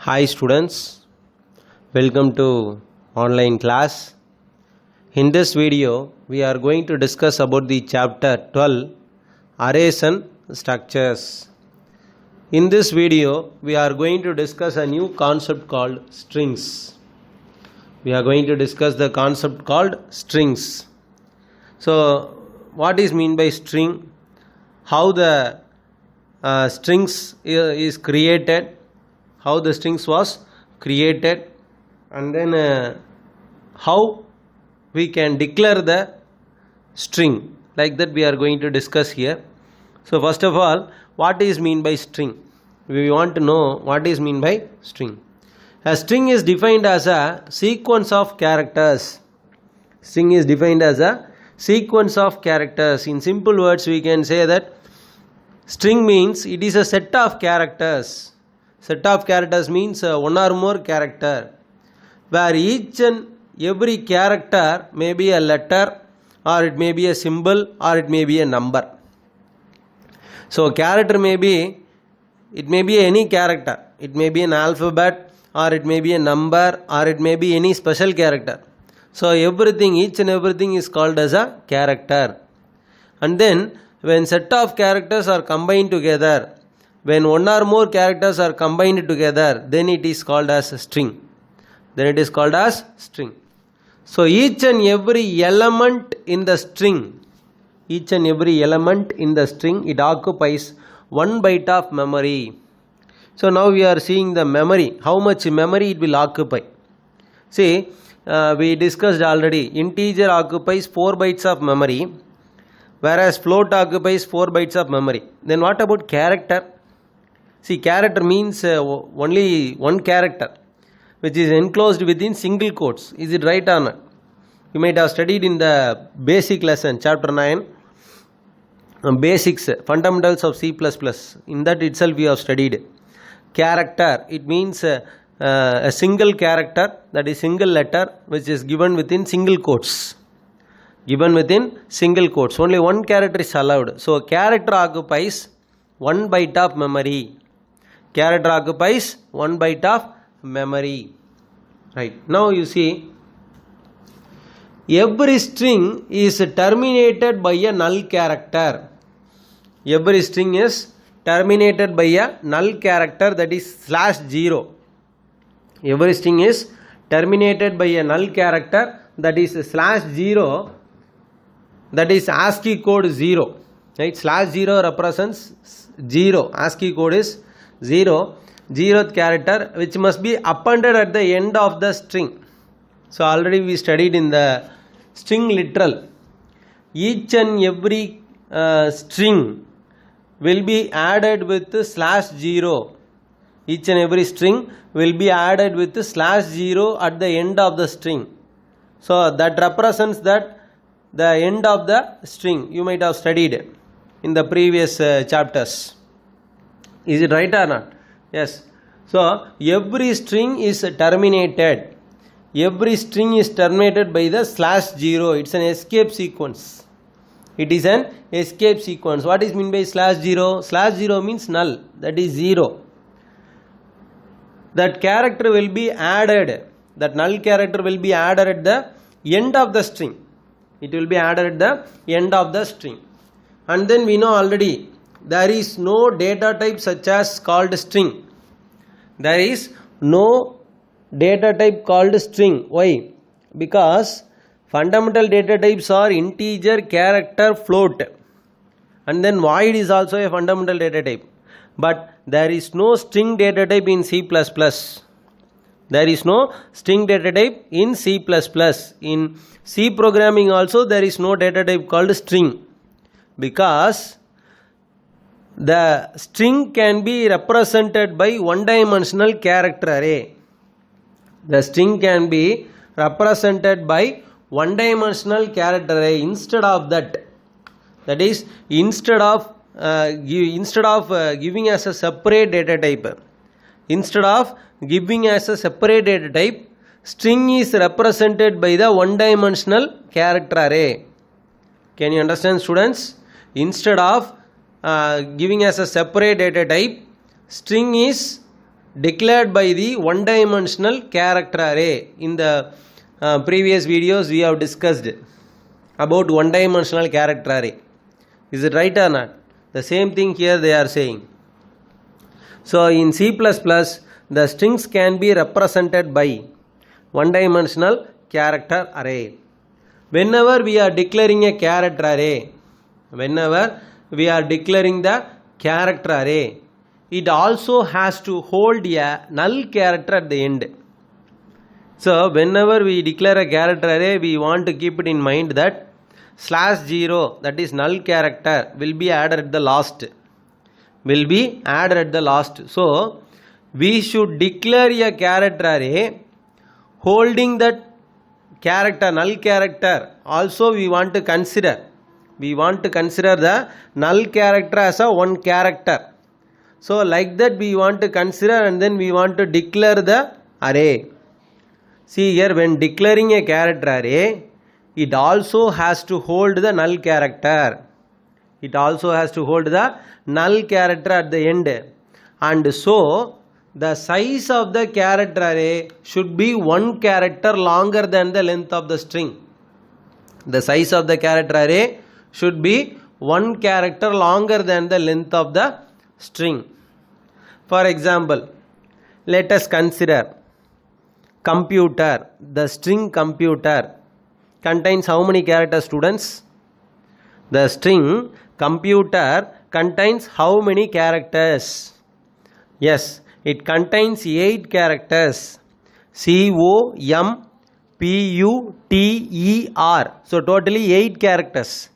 Hi students, welcome to online class. In this video, we are going to discuss about the chapter 12, Arrays and Structures. In this video, we are going to discuss a new concept called strings. We are going to discuss the concept called strings. So, what is mean by string? How the strings is created? How the strings was created, and then how we can declare the string, like that we are going to discuss here. So first of all, what is mean by string? We want to know what is mean by string. A string is defined as a sequence of characters. String is defined as a sequence of characters. In simple words, we can say that string means it is a set of characters. Set of characters means one or more character, where each and every character may be a letter, or it may be a symbol, or it may be a number. So character may be, it may be any character. It may be an alphabet, or it may be a number, or it may be any special character. So everything, each and everything is called as a character. And then when set of characters are combined together, when one or more characters are combined together, then it is called as a string. Then it is called as string. So each and every element in the string, each and every element in the string, it occupies 1 byte of memory. So now we are seeing the memory, how much memory it will occupy. See, we discussed already, integer occupies 4 bytes of memory, whereas float occupies 4 bytes of memory. Then what about character? See, character means only one character, which is enclosed within single quotes. Is it right or not? You might have studied in the basic lesson, chapter 9, basics, fundamentals of C++. In that itself we have studied. Character, it means a single character, that is single letter, which is given within single quotes. Given within single quotes. Only one character is allowed. So, character occupies 1 byte of memory. Character occupies 1 byte of memory. Right. Now you see, every string is terminated by a null character. Every string is terminated by a null character, that is /0. Every string is terminated by a null character, that is /0, that is ASCII code 0. Right. /0 represents 0. ASCII code is 0, 0th character, which must be appended at the end of the string. So already we studied in the string literal. Each and every string will be added with /0. Each and every string will be added with /0 at the end of the string. So that represents that the end of the string. You might have studied in the previous chapters. Is it right or not? Yes. So every string is terminated. Every string is terminated by the /0. It's an escape sequence. It is an escape sequence. What is meant by /0? /0 means null. That is 0. That character will be added. That null character will be added at the end of the string. It will be added at the end of the string. And then we know already, there is no data type such as called string. There is no data type called string. Why? Because fundamental data types are integer, character, float. And then void is also a fundamental data type. But there is no string data type in C++. There is no string data type in C++. In C programming also there is no data type called string. Because the string can be represented by one-dimensional character array. The string can be represented by one-dimensional character array. Instead of that, that is, instead of giving us a separate data type, instead of giving us a separate data type, string is represented by the one-dimensional character array. Can you understand, students? Instead of giving us a separate data type, string is declared by the one dimensional character array. In the previous videos we have discussed about one dimensional character array. Is it right or not? The same thing here they are saying. So in C++, the strings can be represented by one dimensional character array. Whenever we are declaring a character array, whenever we are declaring the character array, it also has to hold a null character at the end. So whenever we declare a character array, we want to keep it in mind that /0, that is null character, will be added at the last. So we should declare a character array holding that character, null character. Also we want to consider the null character as a one character. So like that we want to consider, and then we want to declare the array. See here, when declaring a character array, it also has to hold the null character. It also has to hold the null character at the end. And so the size of the character array should be one character longer than the length of the string. The size of the character array should be one character longer than the length of the string. For example, let us consider computer. The string computer contains how many characters, students? The string computer contains how many characters? Yes, it contains 8 characters. COMPUTER. So totally 8 characters.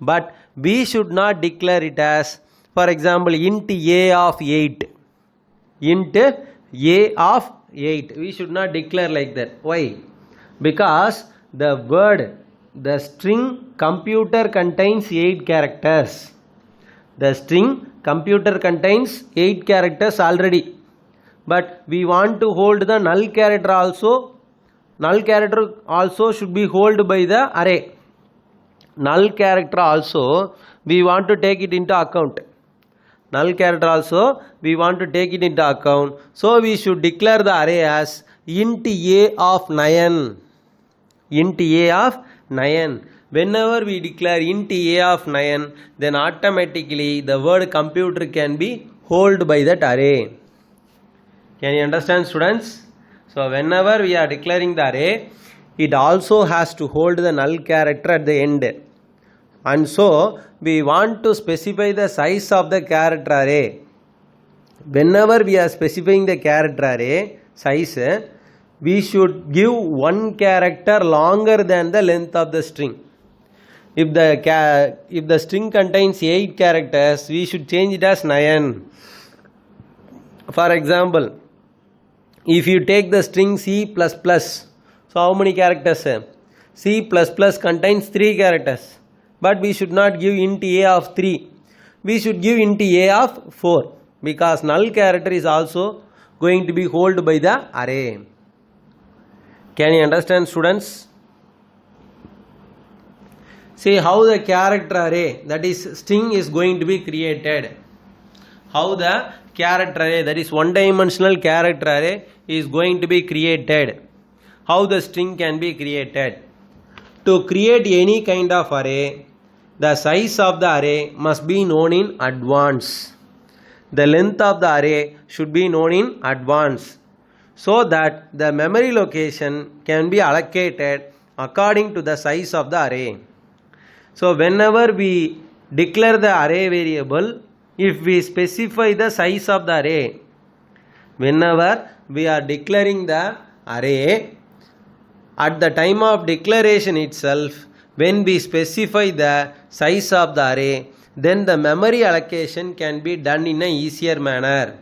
But we should not declare it as, for example, int a of 8. Int a of 8. We should not declare like that. Why? Because the string computer contains 8 characters. The string computer contains 8 characters already. But we want to hold the null character also. Null character also should be held by the array. Null character also we want to take it into account. Null character also we want to take it into account. So we should declare the array as int a of 9. Int a of 9. Whenever we declare int a of 9, then automatically the word computer can be held by that array. Can you understand, students? So whenever we are declaring the array, it also has to hold the null character at the end. And so we want to specify the size of the character array. Whenever we are specifying the character array size, we should give one character longer than the length of the string. If the string contains 8 characters, we should change it as 9. For example, if you take the string C++, so how many characters? C++ contains 3 characters. But we should not give int a of 3. We should give int a of 4. Because null character is also going to be held by the array. Can you understand, students? See how the character array, that is string, is going to be created. How the character array, that is one dimensional character array, is going to be created. How the string can be created. To create any kind of array, the size of the array must be known in advance. The length of the array should be known in advance, so that the memory location can be allocated according to the size of the array. So whenever we declare the array variable, if we specify the size of the array, whenever we are declaring the array, at the time of declaration itself, when we specify the size of the array, then the memory allocation can be done in an easier manner.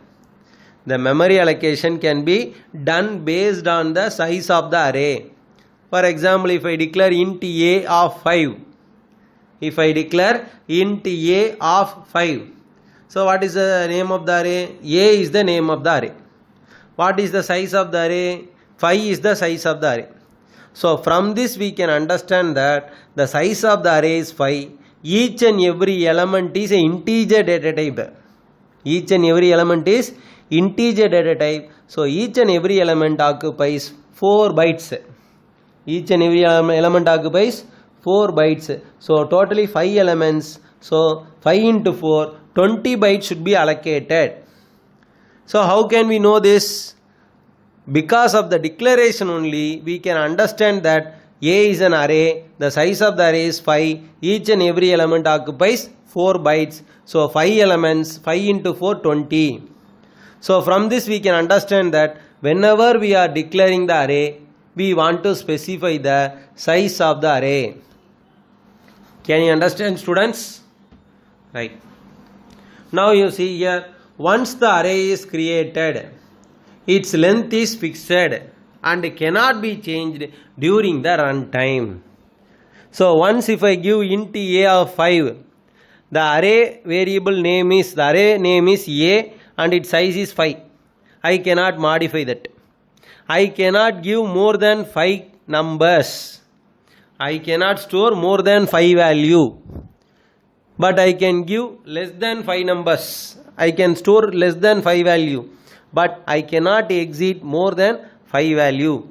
The memory allocation can be done based on the size of the array. For example, if I declare int a of 5, so what is the name of the array? A is the name of the array. What is the size of the array? 5 is the size of the array. So from this we can understand that the size of the array is 5. Each and every element is an integer data type. Each and every element is integer data type. So each and every element occupies 4 bytes. Each and every element occupies 4 bytes. So totally 5 elements. So 5 into 4, 20 bytes should be allocated. So how can we know this? Because of the declaration only, we can understand that A is an array, the size of the array is 5, each and every element occupies 4 bytes. So 5 elements, 5 into 4, 20. So from this we can understand that whenever we are declaring the array, we want to specify the size of the array. Can you understand, students? Right. Now you see here, once the array is created, its length is fixed and cannot be changed during the runtime. So once if I give int a of 5, the array name is a and its size is 5. I cannot modify that. I cannot give more than 5 numbers. I cannot store more than 5 value. But I can give less than 5 numbers. I can store less than 5 value. But I cannot exceed more than 5 value.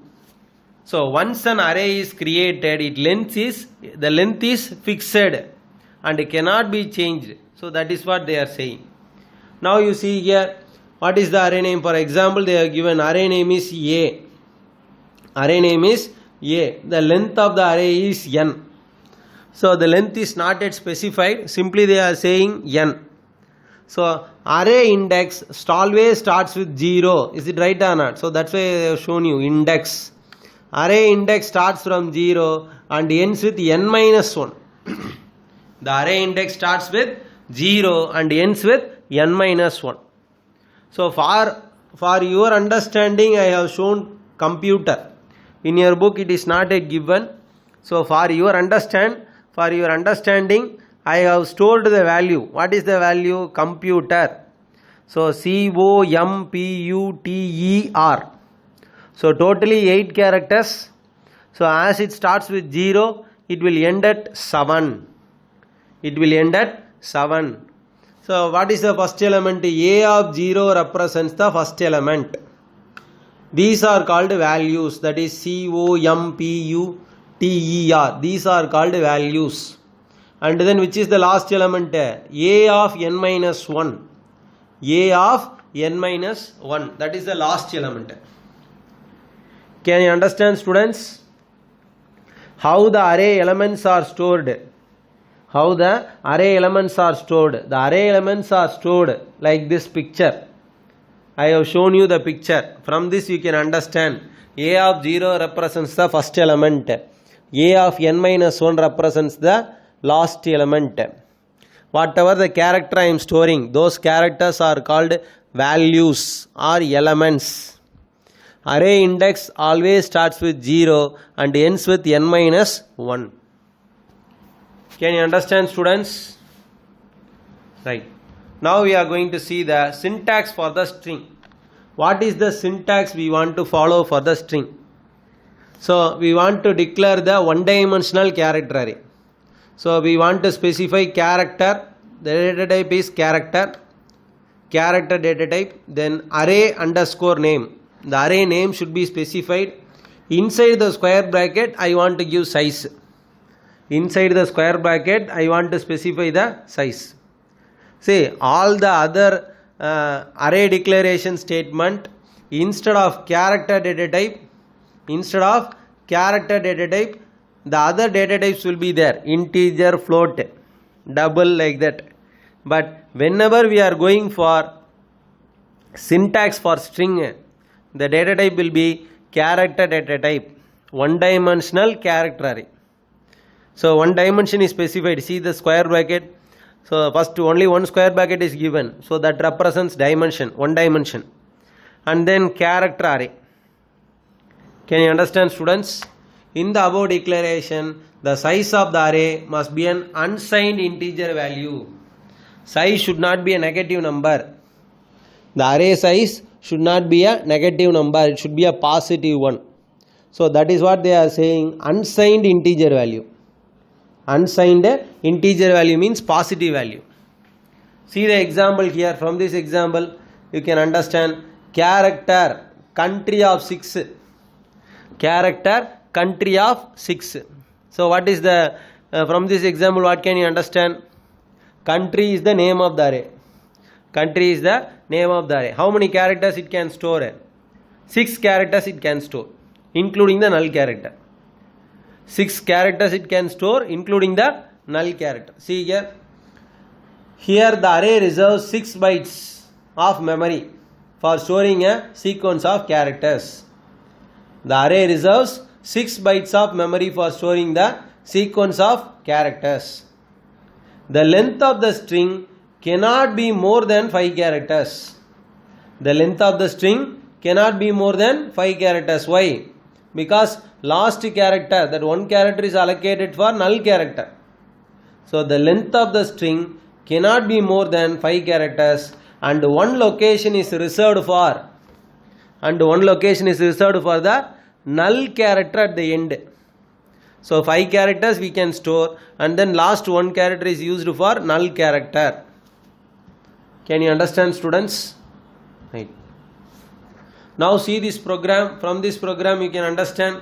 So once an array is created, the length is fixed and cannot be changed. So that is what they are saying. Now you see here, what is the array name? For example, they are given array name is A. Array name is A. The length of the array is n. So the length is not yet specified. Simply they are saying n. So array index always starts with 0. Is it right or not? So that's why I have shown you index. Array index starts from 0 and ends with n minus 1. The array index starts with 0 and ends with n minus 1. So for your understanding, I have shown computer. In your book it is not yet given. So for your understanding, I have stored the value. What is the value? Computer. So COMPUTER. So totally 8 characters. So as it starts with 0, it will end at 7. It will end at 7. So what is the first element? A of 0 represents the first element. These are called values. That is COMPUTER. These are called values. And then which is the last element? A of n minus 1. A of n minus 1. That is the last element. Can you understand, students? How the array elements are stored? How the array elements are stored? The array elements are stored like this picture. I have shown you the picture. From this you can understand. A of 0 represents the first element. A of n minus 1 represents the last element. Whatever the character I am storing, those characters are called values or elements. Array index always starts with 0 and ends with n minus 1. Can you understand, students? Right. Now we are going to see the syntax for the string. What is the syntax we want to follow for the string? So we want to declare the one-dimensional character array. So we want to specify character. The data type is character data type. Then array underscore name. The array name should be specified. Inside the square bracket, I want to give size. Inside the square bracket, I want to specify the size. See, all the other array declaration statement, instead of character data type, the other data types will be there. Integer, float, double, like that. But whenever we are going for syntax for string, the data type will be character data type. One-dimensional character array. So one dimension is specified. See the square bracket. So first only one square bracket is given. So that represents dimension, one dimension. And then character array. Can you understand, students? In the above declaration, the size of the array must be an unsigned integer value. Size should not be a negative number. The array size should not be a negative number. It should be a positive one. So that is what they are saying, unsigned integer value. Unsigned integer value means positive value. See the example here. From this example, you can understand character, country of 6. Character, country of 6. So what is the, from this example, what can you understand? Country is the name of the array. Country is the name of the array. How many characters it can store? 6 characters it can store, including the null character. 6 characters it can store, including the null character. See here. Here the array reserves 6 bytes of memory for storing a sequence of characters. The array reserves 6 bytes of memory for storing the sequence of characters. The length of the string cannot be more than 5 characters. The length of the string cannot be more than 5 characters. Why? Because last character, that one character is allocated for null character. So the length of the string cannot be more than 5 characters, and one location is reserved for the null character at the end. So 5 characters we can store, and then last one character is used for null character. Can you understand, students? Right. Now see this program. From this program you can understand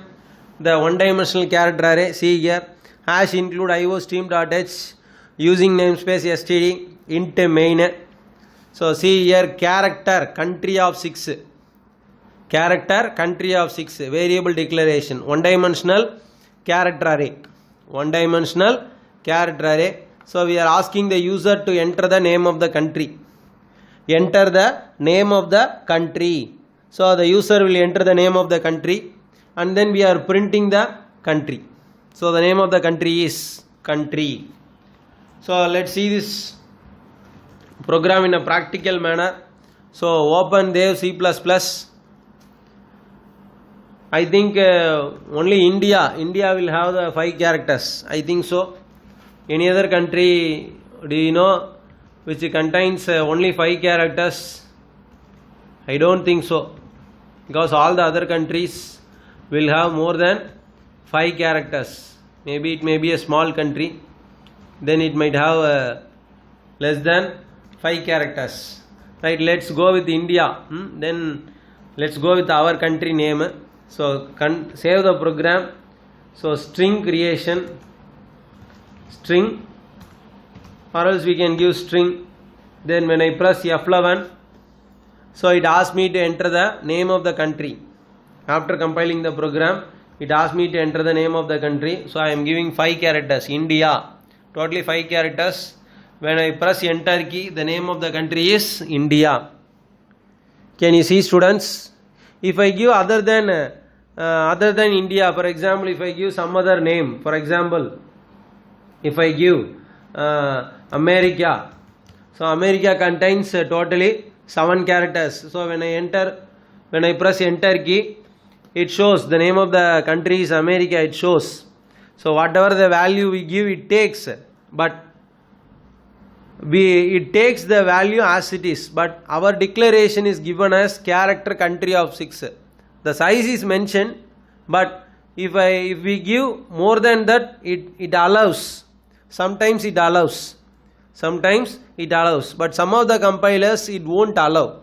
the one-dimensional character array. See here, hash include iostream.h using namespace std int main. So see here, character, country of 6. Character, country of 6, variable declaration, one-dimensional character array. One-dimensional character array. So we are asking the user to enter the name of the country. Enter the name of the country. So the user will enter the name of the country, and then we are printing the country. So the name of the country is country. So let's see this program in a practical manner. So open Dev C++. I think only India will have the 5 characters. I think so. Any other country, do you know, which contains only 5 characters? I don't think so, because all the other countries will have more than 5 characters. Maybe it may be a small country, then it might have less than 5 characters. Right, let's go with India. Then let's go with our country name. So save the program. So string creation, string, or else we can give string. Then when I press F11, so it asks me to enter the name of the country. After compiling the program, it asks me to enter the name of the country. So I am giving 5 characters, India, totally 5 characters. When I press enter key, the name of the country is India. Can you see, students? If I give other than India, for example, if I give some other name, for example, if I give America, so America contains totally 7 characters. So when I press enter key, it shows the name of the country is America, it shows. So whatever the value we give, it takes, but it takes the value as it is, but our declaration is given as character country of 6. The size is mentioned, but if we give more than that, it allows. Sometimes it allows, but some of the compilers it won't allow.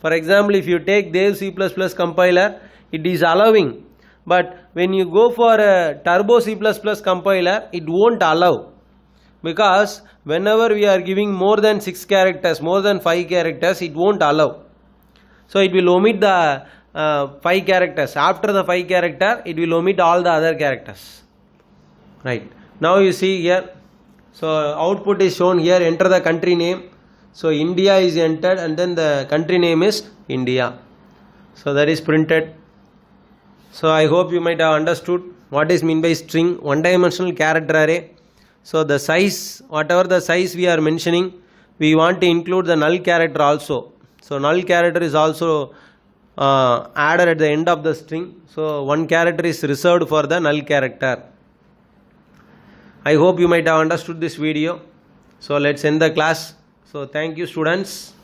For example, if you take Dev C++ compiler, it is allowing, but when you go for a Turbo C++ compiler, it won't allow, because whenever we are giving more than 6 characters, more than 5 characters, it won't allow. So it will omit the 5 characters. After the 5 character, it will omit all the other characters. Right. Now you see here, so output is shown here, enter the country name. So India is entered, and then the country name is India. So that is printed. So I hope you might have understood what is meant by string, one-dimensional character array. So the size, whatever the size we are mentioning, we want to include the null character also. So null character is also added at the end of the string. So one character is reserved for the null character. I hope you might have understood this video. So let's end the class. So thank you, students.